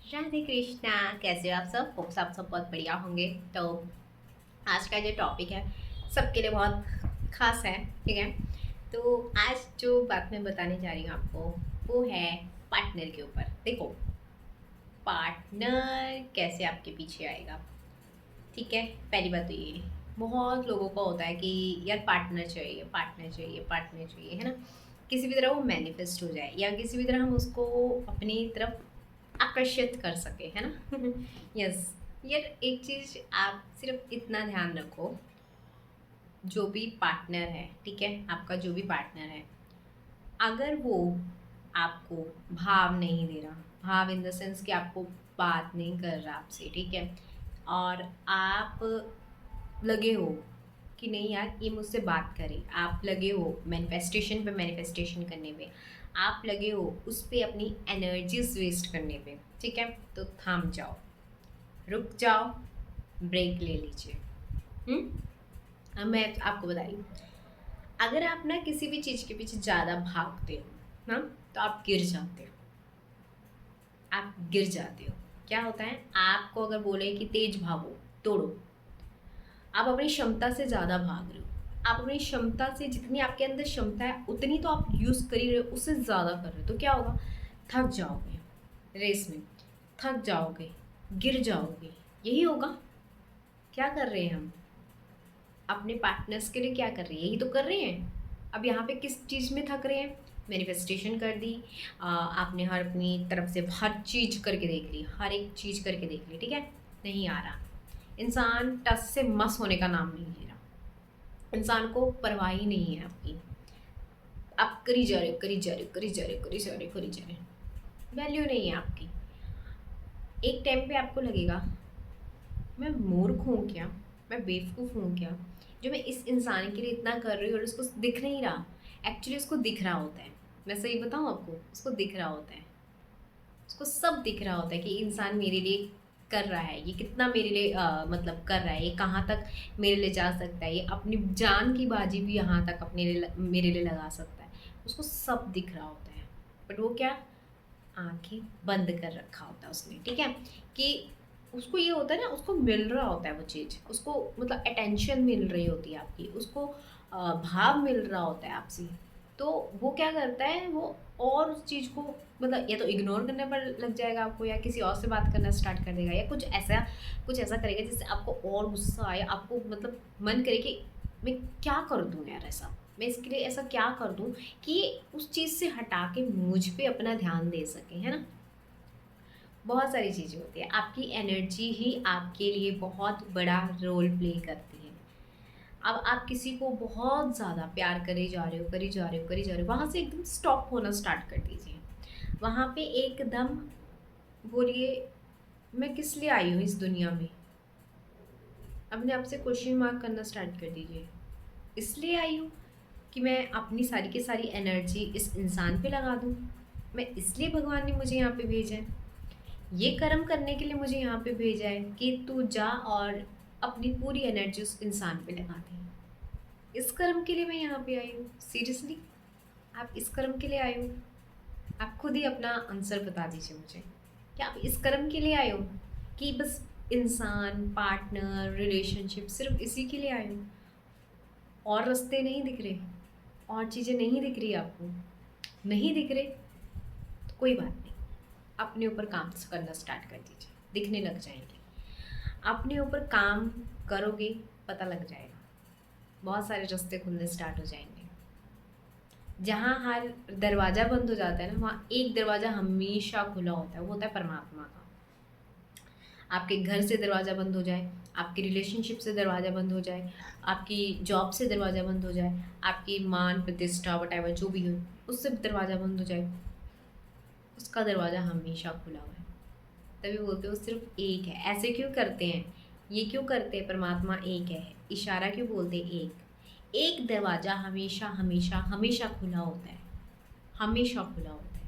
राधे कृष्णा। कैसे हो आप सब? होप्स आप सब बहुत बढ़िया होंगे। तो आज का जो टॉपिक है सबके लिए बहुत खास है। ठीक है, तो आज जो बात मैं बताने जा रही हूँ आपको वो है पार्टनर के ऊपर। देखो, पार्टनर कैसे आपके पीछे आएगा। ठीक है, पहली बात तो ये, बहुत लोगों का होता है कि यार पार्टनर चाहिए, पार्टनर चाहिए, पार्टनर चाहिए, है ना। किसी भी तरह वो मैनिफेस्ट हो जाए या किसी भी तरह हम उसको अपनी तरफ आकर्षित कर सके, है ना। यस। यार एक चीज आप सिर्फ इतना ध्यान रखो, जो भी पार्टनर है, ठीक है, आपका जो भी पार्टनर है, अगर वो आपको भाव नहीं दे रहा, भाव इन द सेंस कि आपको बात नहीं कर रहा आपसे, ठीक है, और आप लगे हो कि नहीं यार ये मुझसे बात करे, आप लगे हो मैनिफेस्टेशन पे, मैनिफेस्टेशन करने पे, आप लगे हो उस पे अपनी एनर्जीज वेस्ट करने पे, ठीक है, तो थाम जाओ, रुक जाओ, ब्रेक ले लीजिए। अब मैं आपको बता रही हूँ, अगर आप ना किसी भी चीज़ के पीछे ज़्यादा भागते हो ना, तो आप गिर जाते हो, आप गिर जाते हो। क्या होता है, आपको अगर बोले कि तेज भागो, तोड़ो, आप अपनी क्षमता से ज़्यादा भाग रहे हो, आप अपनी क्षमता से, जितनी आपके अंदर क्षमता है उतनी तो आप यूज़ कर ही रहे हो, उससे ज़्यादा कर रहे हो, तो क्या होगा, थक जाओगे रेस में, थक जाओगे, गिर जाओगे, यही होगा। क्या कर रहे हैं हम अपने पार्टनर्स के लिए, क्या कर रहे हैं, यही तो कर रहे हैं। अब यहाँ पे किस चीज़ में थक रहे हैं, मैनिफेस्टेशन कर दी, आपने हर अपनी तरफ से हर चीज़ करके देख ली, हर एक चीज़ करके देख ली, ठीक है, नहीं आ रहा। इंसान टस से मस होने का नाम नहीं ले रहा, इंसान को परवाह ही नहीं है आपकी। आप करी जा रहे, करी जा रहे, करी जा रहे, करी जा रहे, करी जा रहे, वैल्यू नहीं है आपकी। एक टाइम पे आपको लगेगा मैं मूर्ख हूँ क्या, मैं बेवकूफ़ हूँ क्या, जो मैं इस इंसान के लिए इतना कर रही हूँ और उसको दिख नहीं रहा। एक्चुअली उसको दिख रहा होता है, मैं सही बताऊँ आपको, उसको दिख रहा होता है, उसको सब दिख रहा होता है कि इंसान मेरे लिए कर रहा है, ये कितना मेरे लिए मतलब कर रहा है, ये कहाँ तक मेरे लिए जा सकता है, ये अपनी जान की बाजी भी यहाँ तक अपने लिए मेरे लिए लगा सकता है। उसको सब दिख रहा होता है, बट वो क्या, आंखें बंद कर रखा होता है उसने, ठीक है, कि उसको ये होता है ना, उसको मिल रहा होता है वो चीज़, उसको मतलब अटेंशन मिल रही होती है आपकी, उसको भाव मिल रहा होता है आपसे। तो वो क्या करता है, वो और उस चीज़ को मतलब या तो इग्नोर करने पर लग जाएगा आपको, या किसी और से बात करना स्टार्ट कर देगा, या कुछ ऐसा करेगा जिससे आपको और गुस्सा आए, आपको मतलब मन करे कि मैं क्या कर दूँ यार ऐसा, मैं इसके लिए ऐसा क्या कर दूँ कि उस चीज़ से हटा के मुझ पे अपना ध्यान दे सके, है ना। बहुत सारी चीज़ें होती है, आपकी एनर्जी ही आपके लिए बहुत बड़ा रोल प्ले करती है। अब आप किसी को बहुत ज़्यादा प्यार करे जा रहे हो, करी जा रहे हो, करी जा रहे हो, वहाँ से एकदम स्टॉप होना स्टार्ट कर दीजिए। वहाँ पे एकदम बोलिए, मैं किस लिए आई हूँ इस दुनिया में, अपने आप से क्वेश्चन मार्क करना स्टार्ट कर दीजिए। इसलिए आई हूँ कि मैं अपनी सारी की सारी एनर्जी इस इंसान पे लगा दूँ, मैं इसलिए भगवान ने मुझे यहाँ पे भेजा है, ये कर्म करने के लिए मुझे यहाँ पे भेजा है कि तू जा और अपनी पूरी एनर्जी उस इंसान पे लगा दे। इस कर्म के लिए मैं यहाँ पे आई हूँ, सीरियसली, आप इस कर्म के लिए आए हो? आप खुद ही अपना आंसर बता दीजिए मुझे, क्या आप इस कर्म के लिए आए हो कि बस इंसान, पार्टनर, रिलेशनशिप सिर्फ इसी के लिए आए हो? और रास्ते नहीं दिख रहे, और चीज़ें नहीं दिख रही आपको, नहीं दिख रहे, तो कोई बात नहीं, अपने ऊपर काम करना स्टार्ट कर दीजिए, दिखने लग जाएंगे। अपने ऊपर काम करोगे, पता लग जाएगा, बहुत सारे रास्ते खुलने स्टार्ट हो जाएंगे। जहाँ हर दरवाज़ा बंद हो जाता है ना, वहाँ एक दरवाज़ा हमेशा खुला होता है, वो होता है परमात्मा का। आपके घर से दरवाज़ा बंद हो जाए, आपके रिलेशनशिप से दरवाज़ा बंद हो जाए, आपकी जॉब से दरवाज़ा बंद हो जाए, आपकी मान प्रतिष्ठा वटेवर जो भी हो, उससे दरवाज़ा बंद हो जाए, उसका दरवाज़ा हमेशा खुला हुआ है। तभी बोलते हो सिर्फ एक है। ऐसे क्यों करते हैं, ये क्यों करते हैं, परमात्मा एक है, इशारा क्यों बोलते हैं, एक एक दरवाज़ा हमेशा हमेशा हमेशा खुला होता है, हमेशा खुला होता है।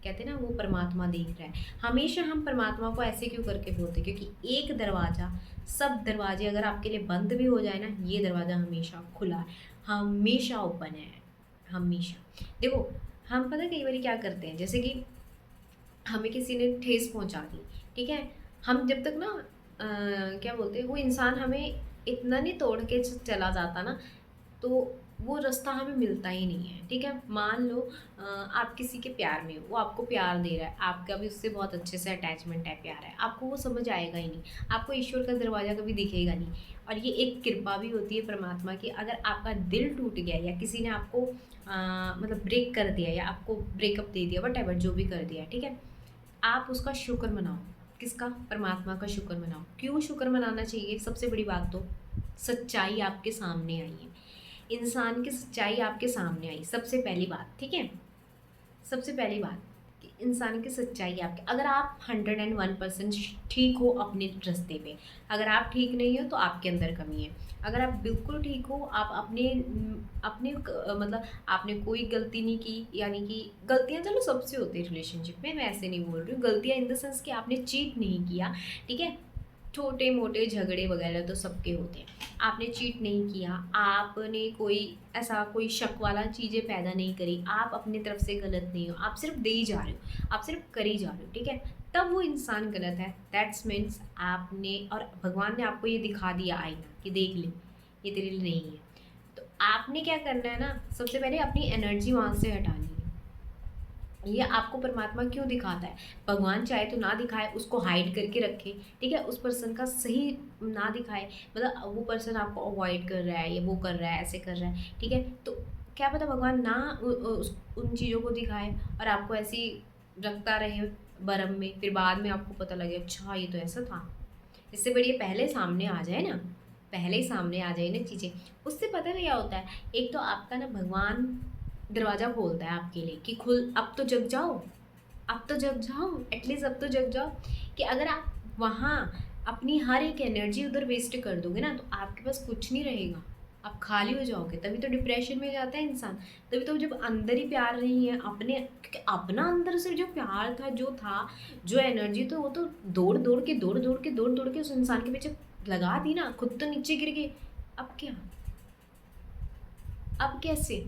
कहते हैं ना वो परमात्मा देख रहा है, हमेशा हम परमात्मा को ऐसे क्यों करके बोलते हैं, क्योंकि एक दरवाज़ा, सब दरवाजे अगर आपके लिए बंद भी हो जाए ना, ये दरवाज़ा हमेशा खुला है, हमेशा ओपन है, हमेशा। देखो, हम पता है कई बार क्या करते हैं, जैसे कि हमें किसी ने ठेस पहुँचा दी, ठीक है? हम जब तक ना क्या बोलते हैं, वो इंसान हमें इतना नहीं तोड़ के चला जाता ना, तो वो रास्ता हमें मिलता ही नहीं है, ठीक है? मान लो आप किसी के प्यार में हो, वो आपको प्यार दे रहा है, आपका भी उससे बहुत अच्छे से अटैचमेंट है, प्यार है, आपको वो समझ आएगा ही नहीं, आपको ईश्वर का दरवाज़ा कभी दिखेगा नहीं। और ये एक कृपा भी होती है परमात्मा की, अगर आपका दिल टूट गया या किसी ने आपको मतलब ब्रेक कर दिया या आपको ब्रेकअप दे दिया, वट जो भी कर दिया, ठीक है? आप उसका शुक्र मनाओ। किसका? परमात्मा का शुक्र मनाओ। क्यों शुक्र मनाना चाहिए? सबसे बड़ी बात तो सच्चाई आपके सामने आई है। इंसान की सच्चाई आपके सामने आई, सबसे पहली बात, ठीक है? सबसे पहली बात कि इंसान की सच्चाई आपके, अगर आप 101% ठीक हो अपने रास्ते पे, अगर आप ठीक नहीं हो तो आपके अंदर कमी है। अगर आप बिल्कुल ठीक हो, आप मतलब आपने कोई गलती नहीं की, यानी कि गलतियाँ चलो सबसे होती है रिलेशनशिप में, मैं ऐसे नहीं बोल रही हूँ, गलतियाँ इन द सेंस कि आपने चीट नहीं किया, ठीक है? छोटे-मोटे झगड़े वगैरह तो सबके होते हैं। आपने चीट नहीं किया, आपने कोई ऐसा कोई शक वाला चीज़ें पैदा नहीं करी, आप अपनी तरफ से गलत नहीं हो, आप सिर्फ़ दे ही जा रहे हो, आप सिर्फ़ करी जा रहे हो, ठीक है? तब वो इंसान गलत है, दैट्स मीन्स आपने, और भगवान ने आपको ये दिखा दिया आईना कि देख ले, ये तेरे लिए नहीं है। तो आपने क्या करना है ना, सबसे पहले अपनी एनर्जी वहाँ से हटानी है। ये आपको परमात्मा क्यों दिखाता है? भगवान चाहे तो ना दिखाए, उसको हाइड करके रखे, ठीक है? उस पर्सन का सही ना दिखाए, मतलब वो पर्सन आपको अवॉइड कर रहा है या वो कर रहा है, ऐसे कर रहा है, ठीक है? तो क्या पता भगवान ना उन चीज़ों को दिखाए और आपको ऐसे ही रखता रहे भरम में, फिर बाद में आपको पता लगे अच्छा ये तो ऐसा था। इससे बढ़िया पहले सामने आ जाए ना, पहले ही सामने आ जाए ना चीज़ें। उससे पता क्या होता है, एक तो आपका ना भगवान दरवाज़ा खोलता है आपके लिए कि खुल, अब तो जग जाओ, अब तो जग जाओ, एटलीस्ट अब तो जग जाओ। कि अगर आप वहाँ अपनी हर एक एनर्जी उधर वेस्ट कर दोगे ना, तो आपके पास कुछ नहीं रहेगा, आप खाली हो जाओगे, तभी तो डिप्रेशन में जाता है इंसान। तभी तो जब अंदर ही प्यार नहीं है अपने, क्योंकि अपना अंदर से जो प्यार था, जो था, जो एनर्जी, तो वो तो दौड़ दौड़ के उस इंसान के पीछे लगा दी ना, खुद तो नीचे गिर गए। अब क्या? अब कैसे?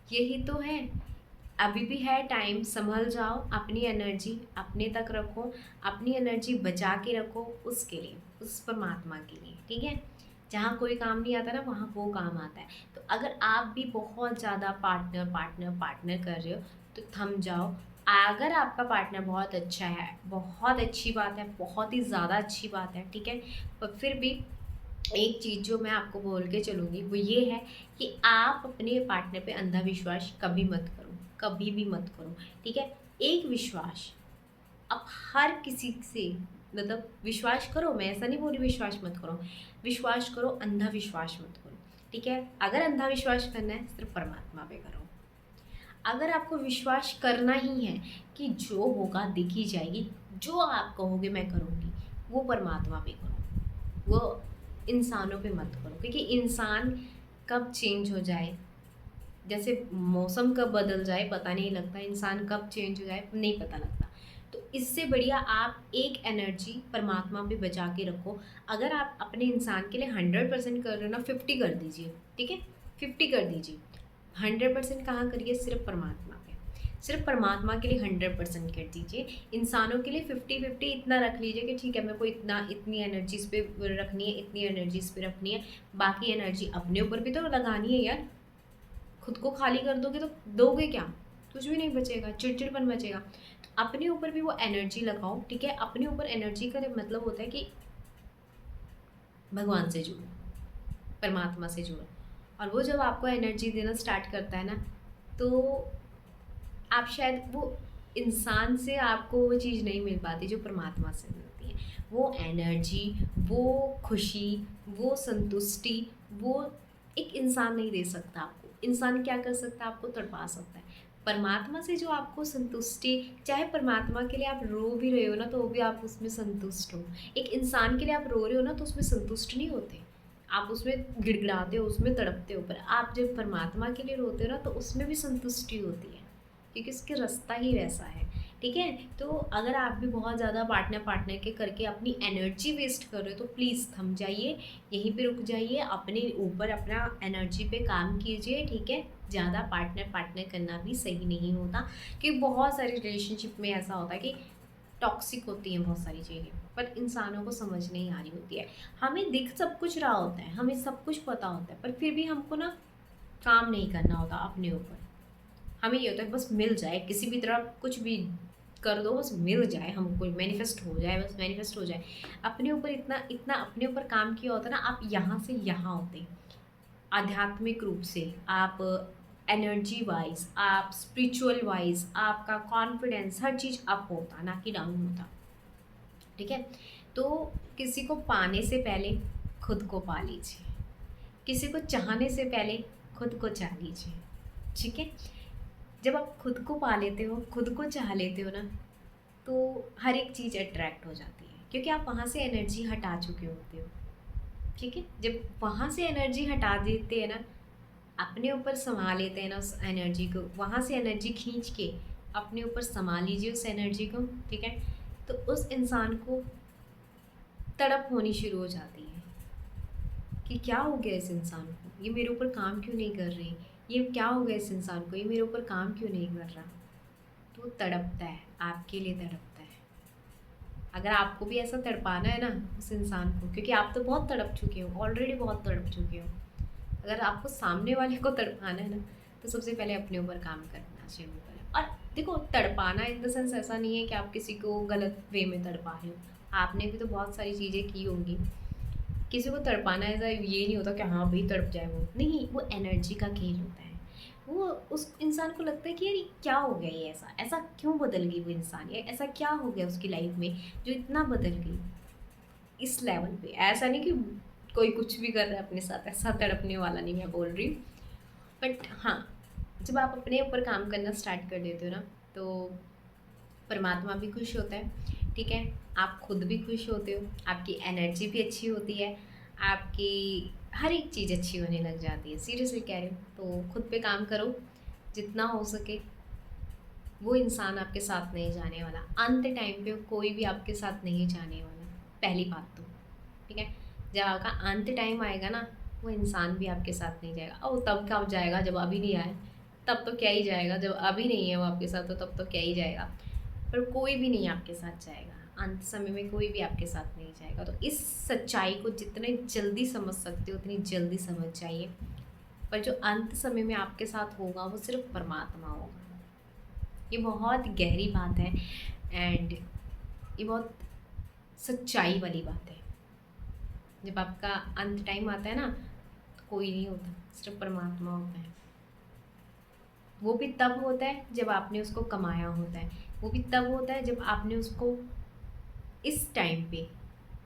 यही तो है। अभी भी है टाइम, संभल जाओ, अपनी एनर्जी अपने तक रखो, अपनी एनर्जी बचा के रखो उसके लिए, उस परमात्मा के लिए, ठीक है? जहाँ कोई काम नहीं आता ना, वहाँ वो काम आता है। तो अगर आप भी बहुत ज़्यादा पार्टनर पार्टनर पार्टनर कर रहे हो, तो थम जाओ। अगर आपका पार्टनर बहुत अच्छा है, बहुत अच्छी बात है, बहुत ही ज़्यादा अच्छी बात है, ठीक है? पर फिर भी एक चीज़ जो मैं आपको बोल के चलूँगी वो ये है कि आप अपने पार्टनर पे अंधा विश्वास कभी मत करो, कभी भी मत करो, ठीक है? एक विश्वास आप हर किसी से, मतलब विश्वास करो, मैं ऐसा नहीं बोल रही विश्वास मत करो, विश्वास करो, अंधा विश्वास मत करो, ठीक है? अगर अंधा विश्वास करना है सिर्फ परमात्मा पे करो। अगर आपको विश्वास करना ही है कि जो होगा दिख ही जाएगी, जो आप कहोगे मैं करूँगी, वो परमात्मा पे करो, वो इंसानों पे मत करो, क्योंकि इंसान कब चेंज हो जाए, जैसे मौसम कब बदल जाए पता नहीं लगता, इंसान कब चेंज हो जाए नहीं पता लगता। तो इससे बढ़िया आप एक एनर्जी परमात्मा पे बचा के रखो। अगर आप अपने इंसान के लिए 100% कर रहे हो ना, 50 कर दीजिए, ठीक है? 50 कर दीजिए। 100% कहाँ करिए? सिर्फ परमात्मा पे। सिर्फ परमात्मा के लिए 100% कर दीजिए। इंसानों के लिए 50-50 इतना रख लीजिए कि ठीक है, मेरे को इतना, इतनी एनर्जी इस पे रखनी है, इतनी एनर्जी इस पे रखनी है, बाकी एनर्जी अपने ऊपर भी तो लगानी है यार। खुद को खाली कर दोगे तो दोगे क्या? कुछ भी नहीं बचेगा, चिड़चिड़पन बचेगा। तो अपने ऊपर भी वो एनर्जी लगाओ, ठीक है? अपने ऊपर एनर्जी का मतलब होता है कि भगवान से जुड़ो, परमात्मा से जुड़ो, और वो जब आपको एनर्जी देना स्टार्ट करता है ना, तो आप शायद वो इंसान से आपको वो चीज़ नहीं मिल पाती जो परमात्मा से मिलती है। वो एनर्जी, वो खुशी, वो संतुष्टि, वो एक इंसान नहीं दे सकता आपको। इंसान क्या कर सकता है? आपको तड़पा सकता है। परमात्मा से जो आपको संतुष्टि, चाहे परमात्मा के लिए आप रो भी रहे हो ना, तो वो भी आप उसमें संतुष्ट हो। एक इंसान के लिए आप रो रहे हो ना, तो उसमें संतुष्ट नहीं होते। आप उसमें गिड़गिड़ाते हो, उसमें तड़पते हो, पर आप जब परमात्मा के लिए रोते हो ना, तो उसमें भी संतुष्टि होती है। क्योंकि उसका रास्ता ही वैसा है। ठीक है? तो अगर आप भी बहुत ज़्यादा पार्टनर पार्टनर के करके अपनी एनर्जी वेस्ट कर रहे हो तो प्लीज़ थम जाइए, यहीं पे रुक जाइए, अपने ऊपर अपना एनर्जी पे काम कीजिए, ठीक है? ज़्यादा पार्टनर पार्टनर करना भी सही नहीं होता, कि बहुत सारी रिलेशनशिप में ऐसा होता है कि टॉक्सिक होती हैं बहुत सारी चीज़ें, पर इंसानों को समझ नहीं आ रही होती है। हमें दिख सब कुछ रहा होता है, हमें सब कुछ पता होता है, पर फिर भी हमको ना काम नहीं करना होता अपने ऊपर। हमें ये होता है बस मिल जाए, किसी भी तरह कुछ भी कर दो, बस मिल जाए, हमको मैनिफेस्ट हो जाए, बस मैनिफेस्ट हो जाए। अपने ऊपर इतना इतना अपने ऊपर काम किया होता है ना, आप यहाँ से यहाँ होते, आध्यात्मिक रूप से आप, एनर्जी वाइज आप, स्पिरिचुअल वाइज आपका कॉन्फिडेंस, हर चीज़ अप होता, ना कि डाउन होता। ठीक है? तो किसी को पाने से पहले खुद को पा लीजिए, किसी को चाहने से पहले खुद को चाह लीजिए। ठीक है? जब आप खुद को पा लेते हो, खुद को चाह लेते हो ना, तो हर एक चीज़ अट्रैक्ट हो जाती है, क्योंकि आप वहाँ से एनर्जी हटा चुके होते हो। ठीक है? जब वहाँ से एनर्जी हटा देते हैं ना, अपने ऊपर समा लेते हैं ना उस एनर्जी को, वहाँ से एनर्जी खींच के अपने ऊपर समा लीजिए उस एनर्जी को। ठीक है? तो उस इंसान को तड़प होनी शुरू हो जाती है कि क्या हो गया इस इंसान को, ये मेरे ऊपर काम क्यों नहीं कर रही, ये क्या हो गया इस इंसान को, ये मेरे ऊपर काम क्यों नहीं कर रहा। तो तड़पता है, आपके लिए तड़पता है। अगर आपको भी ऐसा तड़पाना है ना उस इंसान को, क्योंकि आप तो बहुत तड़प चुके हो, ऑलरेडी बहुत तड़प चुके हो, अगर आपको सामने वाले को तड़पाना है ना, तो सबसे पहले अपने ऊपर काम करना शुरू करें। और देखो, तड़पाना इन द सेंस ऐसा नहीं है कि आप किसी को गलत वे में तड़पा रहे हो, आपने भी तो बहुत सारी चीज़ें की होंगी। किसी को तड़पाना ऐसा ये नहीं होता कि हाँ भाई तड़प जाए, वो नहीं, वो एनर्जी का खेल होता है। वो उस इंसान को लगता है कि यार ये क्या हो गया, ये ऐसा ऐसा क्यों बदल गई वो इंसान, या ऐसा क्या हो गया उसकी लाइफ में जो इतना बदल गई इस लेवल पे। ऐसा नहीं कि कोई कुछ भी कर रहा है अपने साथ, ऐसा तड़पने वाला नहीं मैं बोल रही हूँ। बट हाँ, जब आप अपने ऊपर काम करना स्टार्ट कर देते हो ना, तो परमात्मा भी खुश होता है। ठीक है? आप खुद भी खुश होते हो, आपकी एनर्जी भी अच्छी होती है, आपकी हर एक चीज़ अच्छी होने लग जाती है। सीरियसली कह रही हूँ। तो खुद पे काम करो जितना हो सके। वो इंसान आपके साथ नहीं जाने वाला, अंत टाइम पे कोई भी आपके साथ नहीं जाने वाला, पहली बात तो। ठीक है? जब आपका अंत टाइम आएगा ना, वो इंसान भी आपके साथ नहीं जाएगा। और तब कब जाएगा, जब अभी नहीं आए, तब तो क्या ही जाएगा, जब अभी नहीं है वो आपके साथ तो तब तो क्या ही जाएगा। पर कोई भी नहीं आपके साथ जाएगा, अंत समय में कोई भी आपके साथ नहीं जाएगा। तो इस सच्चाई को जितने जल्दी समझ सकते हो उतनी जल्दी समझ जाइए। पर जो अंत समय में आपके साथ होगा वो सिर्फ परमात्मा होगा। ये बहुत गहरी बात है, एंड ये बहुत सच्चाई वाली बात है। जब आपका अंत टाइम आता है ना, तो कोई नहीं होता, सिर्फ परमात्मा होता है। वो भी तब होता है जब आपने उसको कमाया होता है, वो भी तब होता है जब आपने उसको इस टाइम पे,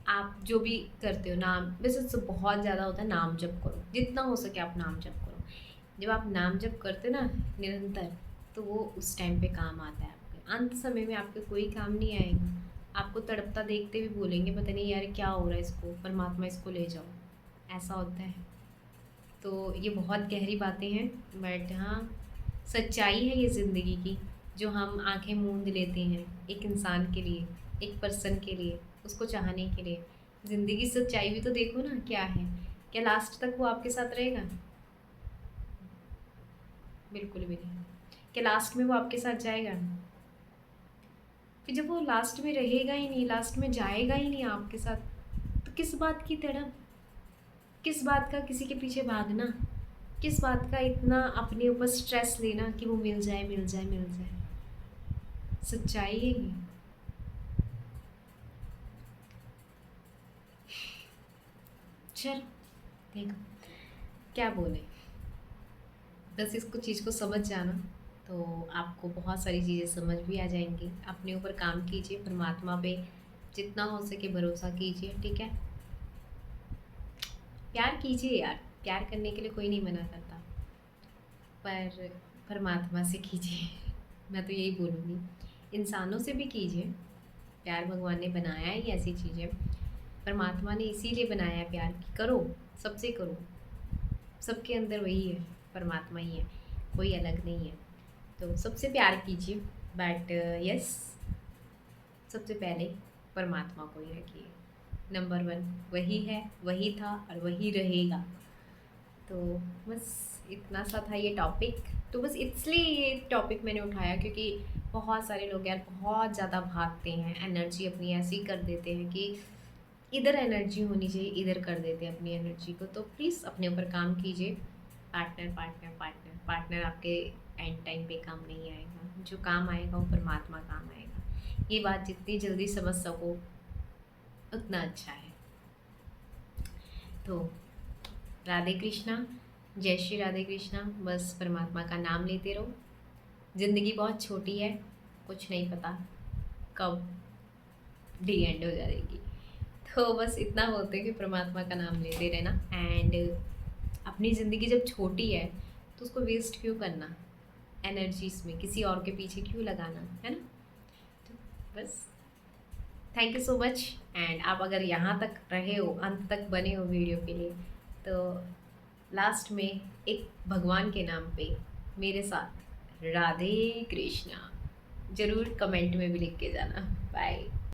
आप जो भी करते हो, नाम वैसे तो बहुत ज़्यादा होता है, नाम जप करो, जितना हो सके आप नाम जप करो। जब आप नाम जप करते हो ना निरंतर, तो वो उस टाइम पे काम आता है आपके। अंत समय में आपके कोई काम नहीं आएगा। आपको तड़पता देखते हुए बोलेंगे पता नहीं यार क्या हो रहा है इसको, परमात्मा इसको ले जाओ, ऐसा होता है। तो ये बहुत गहरी बातें हैं, बट हाँ, सच्चाई है ये ज़िंदगी की, जो हम आंखें मूंद लेते हैं एक इंसान के लिए, एक पर्सन के लिए, उसको चाहने के लिए। ज़िंदगी सच्चाई भी तो देखो ना क्या है। क्या लास्ट तक वो आपके साथ रहेगा? बिल्कुल भी नहीं। क्या लास्ट में वो आपके साथ जाएगा? फिर जब वो लास्ट में रहेगा ही नहीं, लास्ट में जाएगा ही नहीं आपके साथ, तो किस बात की तड़प, किस बात का किसी के पीछे भागना, किस बात का इतना अपने ऊपर स्ट्रेस लेना कि वो मिल जाए मिल जाए मिल जाए। सच्चाई है ये। चल, देखो क्या बोले, बस इसको चीज़ को समझ जाना, तो आपको बहुत सारी चीज़ें समझ भी आ जाएंगी। अपने ऊपर काम कीजिए, परमात्मा पे जितना हो सके भरोसा कीजिए। ठीक है? प्यार कीजिए यार, प्यार करने के लिए कोई नहीं मना करता, पर परमात्मा से कीजिए। मैं तो यही बोलूँगी, इंसानों से भी कीजिए, प्यार भगवान ने बनाया ही ऐसी चीज़ें, परमात्मा ने इसीलिए बनाया है प्यार कि करो, सबसे करो, सबके अंदर वही है, परमात्मा ही है, कोई अलग नहीं है। तो सबसे प्यार कीजिए, बट यस, सबसे पहले परमात्मा को ही रखिए नंबर वन। वही है, वही था और वही रहेगा। तो बस इतना सा था ये टॉपिक। तो बस इसलिए ये टॉपिक मैंने उठाया क्योंकि बहुत सारे लोग यार बहुत ज़्यादा भागते हैं, एनर्जी अपनी ऐसी कर देते हैं कि इधर एनर्जी होनी चाहिए इधर कर देते हैं अपनी एनर्जी को। तो प्लीज़ अपने ऊपर काम कीजिए। पार्टनर पार्टनर पार्टनर पार्टनर आपके एंड टाइम पे काम नहीं आएगा। जो काम आएगा वो परमात्मा काम आएगा। ये बात जितनी जल्दी समझ सको उतना अच्छा है। तो राधे कृष्णा, जय श्री राधे कृष्णा। बस परमात्मा का नाम लेते रहो। ज़िंदगी बहुत छोटी है, कुछ नहीं पता कब डी एंड हो जाएगी। तो बस इतना बोलते हैं कि परमात्मा का नाम लेते रहना। एंड अपनी ज़िंदगी जब छोटी है तो उसको वेस्ट क्यों करना, एनर्जीज में किसी और के पीछे क्यों लगाना, है ना। तो बस thank you so much. And आप अगर यहाँ तक रहे हो, अंत तक बने हो वीडियो के लिए, तो लास्ट में एक भगवान के नाम पे मेरे साथ राधे कृष्णा ज़रूर कमेंट में भी लिख के जाना। बाय।